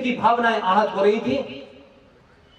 जिनकी भावनाएं आहत हो रही थी,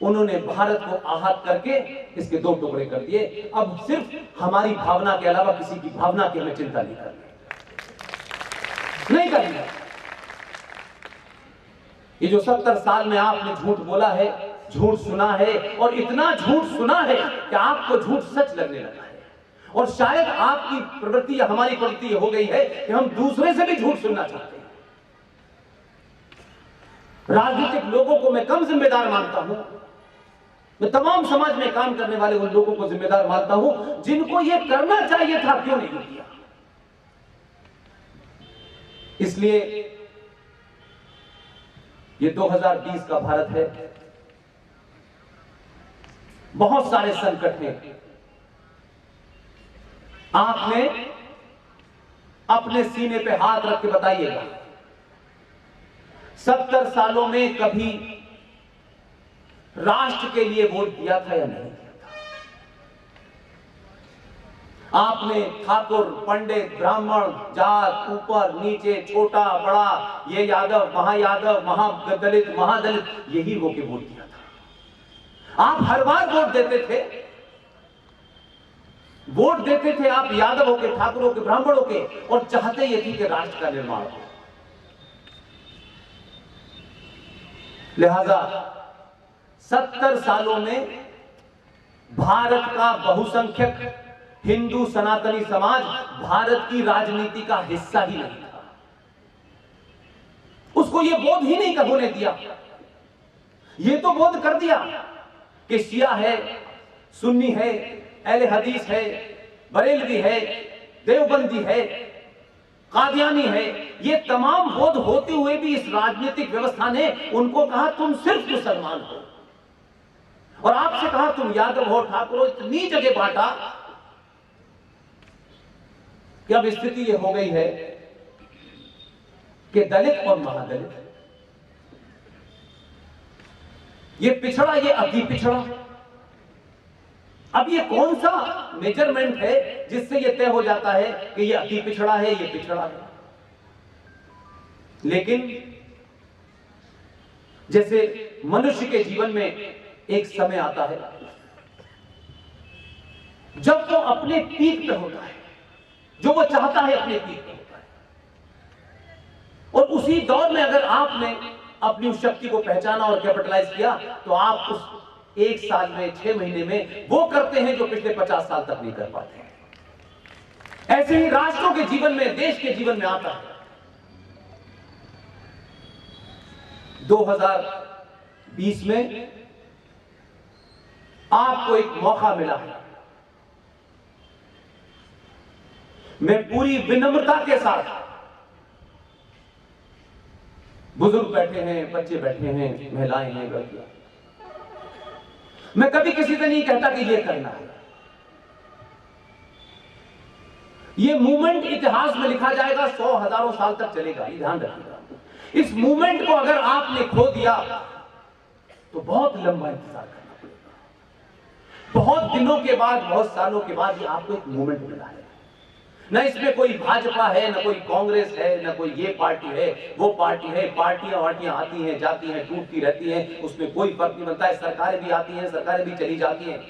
उन्होंने भारत को आहत करके इसके दो टुकड़े कर दिए। अब सिर्फ हमारी भावना के अलावा किसी की भावना की हमें चिंता नहीं करनी। ये जो 70 साल में आपने झूठ बोला है, झूठ सुना है, और इतना झूठ सुना है कि आपको झूठ सच लगने लगा है। और शायद आपकी प्रवृत्ति या हमारी प्रवृत्ति हो गई है कि हम दूसरे से भी झूठ सुनना चाहते हैं। राजनीतिक लोगों को मैं कम जिम्मेदार मानता हूं, मैं तमाम समाज में काम करने वाले उन लोगों को जिम्मेदार मानता हूं जिनको यह करना चाहिए था, क्यों नहीं किया। इसलिए ये 2020 का भारत है, बहुत सारे संकट हैं। आपने अपने सीने पे हाथ रख के बताइएगा, 70 सालों में कभी राष्ट्र के लिए वोट दिया था या नहीं दिया था? आपने ठाकुर, पंडित, ब्राह्मण, जात, ऊपर नीचे, छोटा बड़ा, ये यादव, महायादव, महादलित, महादलित, यही होके वोट दिया था। आप हर बार वोट देते थे, आप यादवों के, ठाकुरों के, ब्राह्मणों के, और चाहते ये थी कि राष्ट्र का निर्माण हो। लिहाजा 70 सालों में भारत का बहुसंख्यक हिंदू सनातनी समाज भारत की राजनीति का हिस्सा ही नहीं था। उसको यह बोध ही नहीं होने दिया। यह तो बोध कर दिया कि शिया है, सुन्नी है, अहले हदीस है, बरेलवी है, देवबंदी है, कादियानी है, ये तमाम बोध होते हुए भी इस राजनीतिक व्यवस्था ने उनको कहा तुम सिर्फ मुसलमान हो, और आपसे कहा तुम यादव हो, ठाकुर हो। इतनी जगह बांटा कि अब स्थिति ये हो गई है कि दलित और महादलित, ये पिछड़ा, ये अति पिछड़ा। अब ये कौन सा मेजरमेंट है जिससे ये तय हो जाता है कि ये अति पिछड़ा है, ये पिछड़ा है? लेकिन जैसे मनुष्य के जीवन में एक समय आता है जब वो अपने पीक पे होता है, जो वो चाहता है अपने पीक पे होता है, और उसी दौर में अगर आपने अपनी उस शक्ति को पहचाना और कैपिटलाइज किया तो आप उस 1 साल में, 6 महीने में वो करते हैं जो पिछले 50 साल तक नहीं कर पाते हैं। ऐसे ही राष्ट्रों के जीवन में, देश के जीवन में आता है। 2020 में आपको एक मौका मिला है। मैं पूरी विनम्रता के साथ, बुजुर्ग बैठे हैं, बच्चे बैठे हैं, महिलाएं हैं, लड़कियां, मैं कभी किसी से नहीं कहता कि ये करना है। ये मूवमेंट इतिहास में लिखा जाएगा, 100 हजारों साल तक चलेगा, ये ध्यान रखिएगा। इस मूवमेंट को अगर आपने खो दिया तो बहुत लंबा इंतजार करना पड़ेगा। बहुत दिनों के बाद, बहुत सालों के बाद ये आपको एक मूवमेंट मिला है। न इसमें कोई भाजपा है, न कोई कांग्रेस है, न कोई ये पार्टी है, वो पार्टी है। पार्टियां वार्टियां आती हैं, जाती हैं, टूटती रहती हैं, उसमें कोई फर्क नहीं बनता है। सरकारें भी आती हैं, सरकारें भी चली जाती हैं।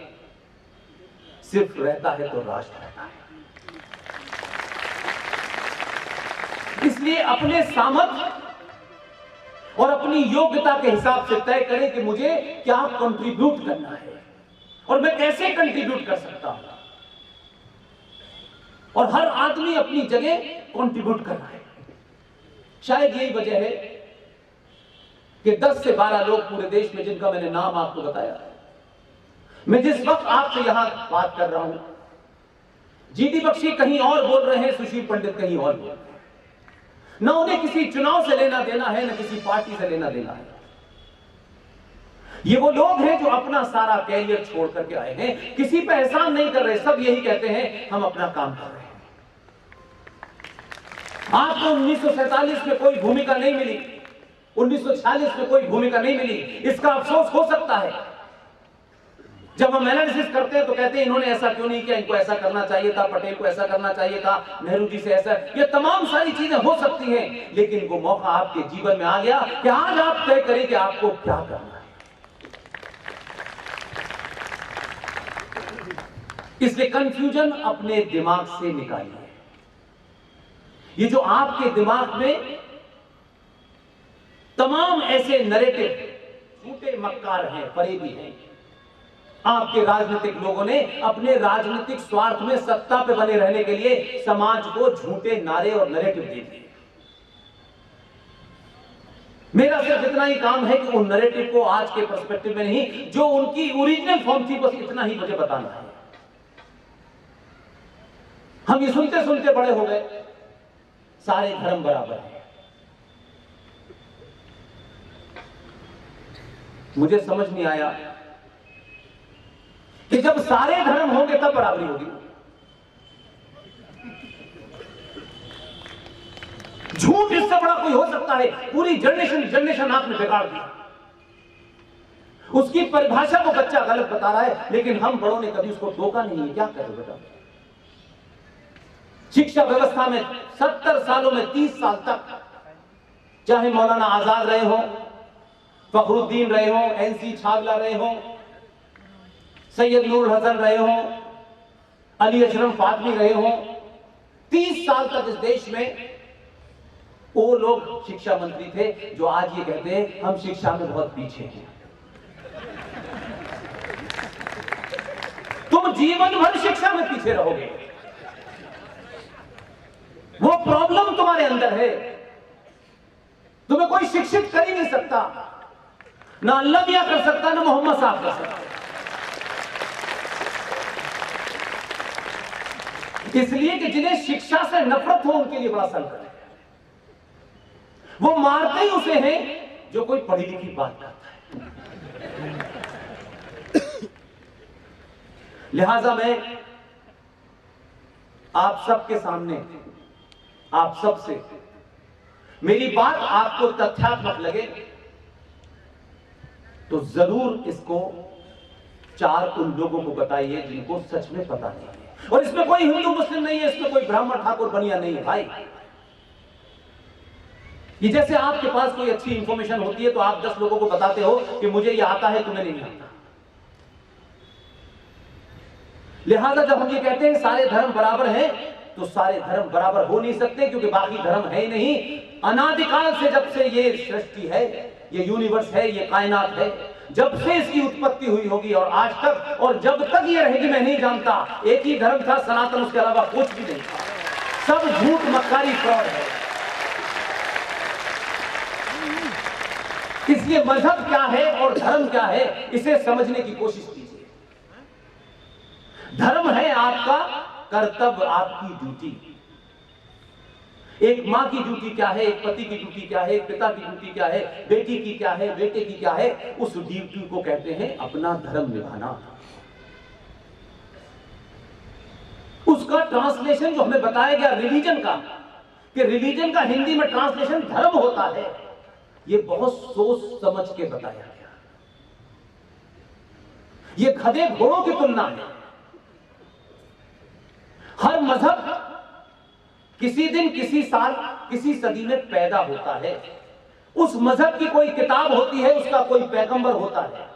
सिर्फ रहता है तो राष्ट्र रहता है। इसलिए अपने सामर्थ्य और अपनी योग्यता के हिसाब से तय करें कि मुझे क्या कंट्रीब्यूट करना है और मैं कैसे कंट्रीब्यूट कर सकता हूं। और हर आदमी अपनी जगह कंट्रीब्यूट कर रहा है। शायद यही वजह है कि 10 से 12 लोग पूरे देश में, जिनका मैंने नाम आपको बताया, मैं जिस वक्त आपसे यहां बात कर रहा हूं, जीडी बख्शी कहीं और बोल रहे हैं, सुशील पंडित कहीं और बोल रहे हैं। न उन्हें किसी चुनाव से लेना देना है, न किसी पार्टी से लेना देना है। ये वो लोग हैं जो अपना सारा कैरियर छोड़ करके आए हैं, किसी पे एहसान नहीं कर रहे। सब यही कहते हैं हम अपना काम कर रहे हैं। आपको 1947 में कोई भूमिका नहीं मिली, 1946 में कोई भूमिका नहीं मिली, इसका अफसोस हो सकता है। जब हम एनालिसिस करते हैं तो कहते हैं इन्होंने ऐसा क्यों नहीं किया, इनको ऐसा करना चाहिए था, पटेल को ऐसा करना चाहिए था, नेहरू जी से ऐसा। ये तमाम सारी चीजें हो सकती हैं, लेकिन वो मौका आपके जीवन में आ गया कि आज आप तय करें कि आपको क्या करना है। इसलिए कंफ्यूजन अपने दिमाग से निकालिए। ये जो आपके दिमाग में तमाम ऐसे नैरेटिव झूठे मक्कार हैं, फरेबी हैं, आपके राजनीतिक लोगों ने अपने राजनीतिक स्वार्थ में सत्ता पे बने रहने के लिए समाज को झूठे नारे और नैरेटिव दे दिए। मेरा सिर्फ इतना ही काम है कि उन नैरेटिव को आज के पर्सपेक्टिव में नहीं, जो उनकी ओरिजिनल फॉर्म थी, बस इतना ही मुझे बताना है। हम ये सुनते सुनते बड़े हो गए, सारे धर्म बराबर हैं। मुझे समझ नहीं आया कि जब सारे धर्म होंगे तब बराबरी होगी। झूठ इससे बड़ा कोई हो सकता है? पूरी जनरेशन आपने बिगाड़ दी। उसकी परिभाषा को बच्चा गलत बता रहा है, लेकिन हम बड़ों ने कभी उसको टोका नहीं है। क्या करो बेटा, शिक्षा व्यवस्था में 70 सालों में 30 साल तक, चाहे मौलाना आजाद रहे हो, फखरुद्दीन रहे हो, एनसी छागला रहे हो, सैयद नूर हसन रहे हो, अली अशरफ फातमी रहे हो, 30 साल तक इस देश में वो लोग शिक्षा मंत्री थे जो आज ये कहते हैं हम शिक्षा में बहुत पीछे हैं। तुम जीवन भर शिक्षा में पीछे रहोगे। वो प्रॉब्लम तुम्हारे अंदर है। तुम्हें कोई शिक्षित कर ही नहीं सकता, ना अल्लाह मियां कर सकता, ना मोहम्मद साहब कर सकता। इसलिए कि जिन्हें शिक्षा से नफरत हो उनके लिए बड़ा संकट है। वो मारते ही उसे हैं जो कोई पढ़ी लिखी बात करता है। लिहाजा मैं आप सबके सामने, आप सबसे, मेरी बात आपको तथ्यात्मक लगे तो जरूर इसको 4 उन लोगों को बताइए जिनको सच में पता नहीं है। और इसमें कोई हिंदू मुस्लिम नहीं है, इसमें कोई ब्राह्मण ठाकुर बनिया नहीं है भाई। ये जैसे आपके पास कोई अच्छी इंफॉर्मेशन होती है तो आप 10 लोगों को बताते हो कि मुझे ये आता है, तुम्हें नहीं आता। लिहाजा जब हम ये कहते हैं सारे धर्म बराबर हैं, तो सारे धर्म बराबर हो नहीं सकते, क्योंकि बाकी धर्म है ही नहीं। अनादिकाल से, जब से ये सृष्टि है, ये यूनिवर्स है, ये कायनात है, जब से इसकी उत्पत्ति हुई होगी और आज तक, और जब तक ये रहेगी मैं नहीं जानता। एक ही धर्म था सनातन, उसके अलावा कुछ भी नहीं था। सब झूठ मक्कारी फ्रॉड है। इसलिए मजहब क्या है और धर्म क्या है, इसे समझने की कोशिश कीजिए। धर्म है आपका कर्तव्य, आपकी ड्यूटी। एक मां की ड्यूटी क्या है, एक पति की ड्यूटी क्या है, एक पिता की ड्यूटी क्या है, बेटी की क्या है, बेटे की क्या है, उस ड्यूटी को कहते हैं अपना धर्म निभाना। उसका ट्रांसलेशन जो हमें बताया गया रिलीजन का, कि रिलीजन का हिंदी में ट्रांसलेशन धर्म होता है, ये बहुत सोच समझ के बताया गया। ये गधे घोड़ों की तुलना है। हर मजहब किसी दिन, किसी साल, किसी सदी में पैदा होता है। उस मजहब की कोई किताब होती है, उसका कोई पैगंबर होता है।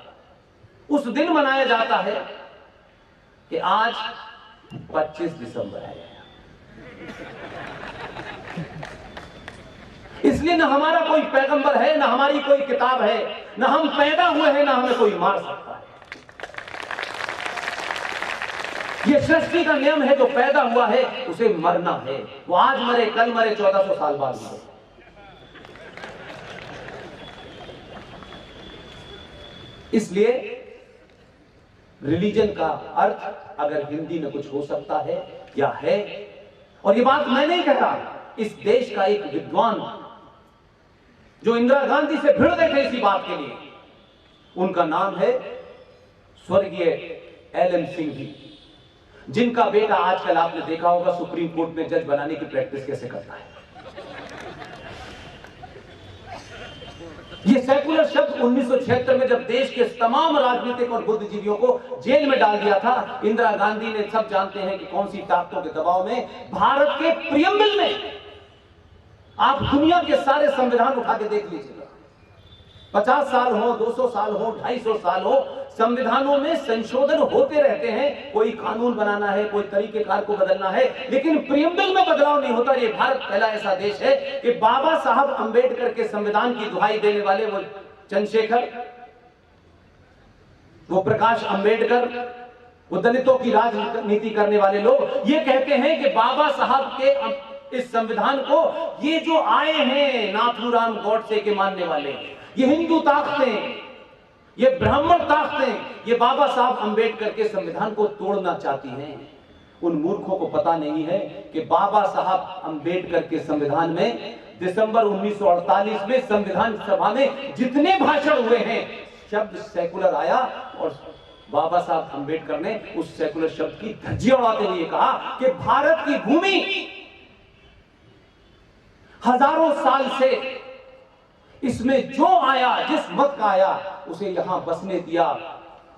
उस दिन मनाया जाता है कि आज 25 दिसंबर है। इसलिए ना हमारा कोई पैगंबर है, ना हमारी कोई किताब है, ना हम पैदा हुए हैं, ना हमें कोई मार सकता है। ये सृष्टि का नियम है, जो पैदा हुआ है उसे मरना है। वो आज मरे, कल मरे, 1400 साल बाद मरे। इसलिए रिलीजन का अर्थ अगर हिंदी में कुछ हो सकता है या है, और ये बात मैं नहीं कह रहा, इस देश का एक विद्वान जो इंदिरा गांधी से भिड़ गए थे इसी बात के लिए, उनका नाम है स्वर्गीय एलएम सिंह जी, जिनका बेटा आजकल आपने देखा होगा सुप्रीम कोर्ट में जज बनाने की प्रैक्टिस कैसे करता है। ये सेकुलर शब्द 1976 में जब देश के तमाम राजनीतिक और बुद्धिजीवियों को जेल में डाल दिया था, इंदिरा गांधी ने, सब जानते हैं कि कौन सी ताकतों के दबाव में, भारत के प्रियम्बल में, आप दुनिया के सारे संविधान उठा के देख लीजिएगा, 50 साल हो, 200 साल हो, 250 साल हो, संविधानों में संशोधन होते रहते हैं। कोई कानून बनाना है, कोई तरीकेकार को बदलना है, लेकिन प्रियम्बल में बदलाव नहीं होता। ये भारत पहला ऐसा देश है कि बाबा साहब अंबेडकर के संविधान की दुहाई देने वाले, वो चंद्रशेखर, वो प्रकाश अंबेडकर, वो दलितों की राजनीति करने वाले लोग ये कहते हैं कि बाबा साहब के इस संविधान को ये जो आए हैं नाथूराम गॉडसे के मानने वाले, ये हिंदू ताकतें, ये ब्राह्मण ताकतें, ये बाबा साहब अंबेडकर के संविधान को तोड़ना चाहती हैं। उन मूर्खों को पता नहीं है कि बाबा साहब अंबेडकर के संविधान में दिसंबर 1948 में संविधान सभा में जितने भाषण हुए हैं, शब्द सेकुलर आया और बाबा साहब अंबेडकर ने उस सेकुलर शब्द की धज्जियां उड़ाते हुए कहा कि भारत की भूमि हजारों साल से इसमें जो आया, जिस मत का आया, उसे यहां बसने दिया,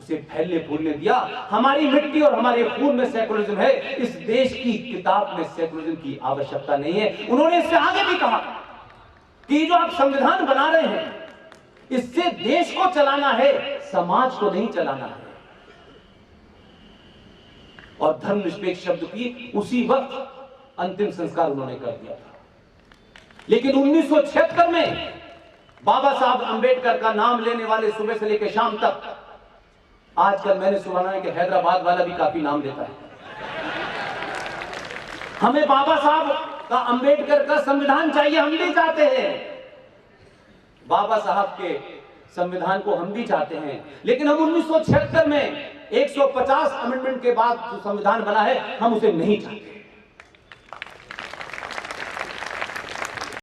उसे फैलने फूलने दिया। हमारी मिट्टी और हमारे खून में सेकुलरिज्म है, इस देश की किताब में सेकुलरिज्म की आवश्यकता नहीं है। उन्होंने इससे आगे भी कहा कि जो आप संविधान बना रहे हैं, इससे देश को चलाना है, समाज को नहीं चलाना है। और धर्मनिरपेक्ष शब्द की उसी वक्त अंतिम संस्कार उन्होंने कर दिया था। लेकिन 1976 में बाबा साहब अंबेडकर का नाम लेने वाले सुबह से लेकर शाम तक, आजकल मैंने सुना है कि हैदराबाद वाला भी काफी नाम लेता है। हमें बाबा साहब का, अंबेडकर का संविधान चाहिए, हम भी चाहते हैं, बाबा साहब के संविधान को हम भी चाहते हैं, लेकिन हम 1976 में 150 अमेंडमेंट के बाद जो संविधान बना है, हम उसे नहीं चाहते।